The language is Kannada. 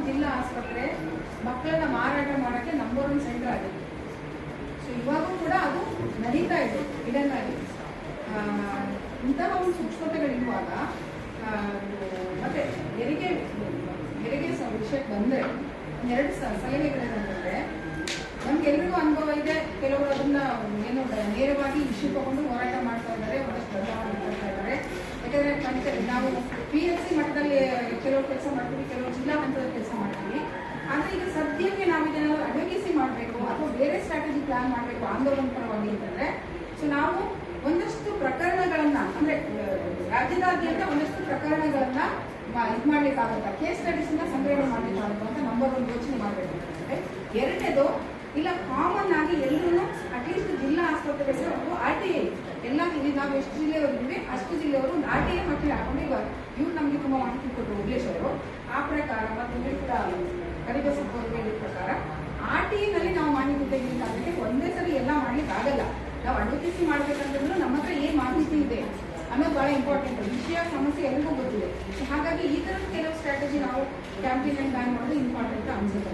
ಜಿಲ್ಲಾ ಆಸ್ಪತ್ರೆ ಮಕ್ಕಳನ್ನ ಮಾರಾಟ ಮಾಡೋಕ್ಕೆ ನಂಬರ್ 1 ಸೆಂಟರ್ ಆಗಿದೆ. ಸೊ ಇವಾಗೂ ಕೂಡ ಅದು ನಡೀತಾ ಇದೆ ಇದನ್ನಾಗಿ. ಇಂತಹ ಒಂದು ಸೂಕ್ಷ್ಮತೆಗಳಿರುವಾಗ ಮತ್ತೆ ಹೆರಿಗೆ ವಿಷಯಕ್ಕೆ ಬಂದರೆ ಎರಡು ಸಲಹೆಗಳೇನಂತಂದರೆ, ನಮ್ಗೆಲ್ರಿಗೂ ಅನುಭವ ಇದೆ. ಕೆಲವರು ಅದನ್ನ ಏನು ನೇರವಾಗಿ ಇಶ್ಯೂ ತಗೊಂಡು ಹೋರಾಟ ಮಾಡ್ತಾ ಇದ್ದಾರೆ, ಒಂದಷ್ಟು ಬದಲಾವಣೆ ಮಾಡ್ತಾ ಇದ್ದಾರೆ. ಯಾಕಂದರೆ ನಾವು PHC ಮಟ್ಟದಲ್ಲಿ ಕೆಲವು ಕೆಲಸ ಮಾಡ್ತೀವಿ, ಕೆಲವು ಜಿಲ್ಲಾ ಹಂತದಲ್ಲಿ ಕೆಲಸ ಮಾಡ್ತೀವಿ. ಆದರೆ ಈಗ ಸದ್ಯಕ್ಕೆ ನಾವು ಇದನ್ನು ಅಡ್ವೊಕೇಸಿ ಮಾಡಬೇಕು ಅಥವಾ ಬೇರೆ ಸ್ಟ್ರಾಟಜಿ ಪ್ಲಾನ್ ಮಾಡಬೇಕು ಆಂದೋಲನ ಪರವಾಗಿ ಅಂತಂದರೆ, ಸೊ ನಾವು ಒಂದಷ್ಟು ಪ್ರಕರಣಗಳನ್ನ ಅಂದರೆ ರಾಜ್ಯದಾದ್ಯಂತ ಒಂದಷ್ಟು ಪ್ರಕರಣಗಳನ್ನ ಇದು ಮಾಡ್ಲಿಕ್ಕಾಗುತ್ತಾ, ಕೇಸ್ ಸ್ಟಡೀಸ್ನ ಸಂಗ್ರಹಣೆ ಮಾಡ್ಲಿಕ್ಕಾಗುತ್ತಾ ಅಂತ ನಂಬರ್ 1 ಯೋಚನೆ ಮಾಡಬೇಕು ಅಂತಂದ್ರೆ. ಎರಡನೇದು, ಇಲ್ಲ ಕಾಮನ್ ಆಗಿ ಎಲ್ಲರೂ ಅಟ್ಲೀಸ್ಟ್ ಜಿಲ್ಲಾ ಆಸ್ಪತ್ರೆಗಳಿಗೆ ಒಂದು RTI ಎಲ್ಲ ಇಲ್ಲಿ ನಾವು ಎಷ್ಟು ಜಿಲ್ಲೆಯವರಿದ್ದೀವಿ ಅಷ್ಟು ಜಿಲ್ಲೆಯವರು ಒಂದು RTI ಮಕ್ಕಳು ಹಾಕೊಂಡು ಇವಾಗ ಇವ್ರು ನಮಗೆ ತುಂಬ ಮಾಹಿತಿ ಕೊಟ್ಟರು ಉಗ್ಲೇಶ್ ಅವರು. ಆ ಪ್ರಕಾರ ಮತ್ತು ಕೂಡ ಕರಿಬಸಪ್ಪ ಅವರು ಹೇಳಿದ ಪ್ರಕಾರ RTI ನಾವು ಮಾಹಿತಿ ತೆಗಿಲಿಕ್ಕಾಗಕ್ಕೆ ಒಂದೇ ಸರಿ ಎಲ್ಲ ಮಾಡ್ಲಿಕ್ಕೆ ಆಗಲ್ಲ. ನಾವು ಅಡ್ವೊಕೇಸಿ ಮಾಡ್ಬೇಕಂತಂದ್ರೂ ನಮ್ಮ ಹತ್ರ ಏನು ಮಾಹಿತಿ ಇದೆ ಅನ್ನೋದು ಬಹಳ ಇಂಪಾರ್ಟೆಂಟ್. ವಿಷಯ ಸಮಸ್ಯೆ ಎಲ್ರಿಗೂ ಗೊತ್ತಿದೆ. ಹಾಗಾಗಿ ಈ ಥರದ ಕೆಲವು ಸ್ಟ್ರಾಟಜಿ ನಾವು ಕ್ಯಾಂಪೇನ್ ಅಂಡ್ ಬ್ಯಾನ್ ಮಾಡೋದು ಇಂಪಾರ್ಟೆಂಟ್ ಅನ್ಸುತ್ತೆ.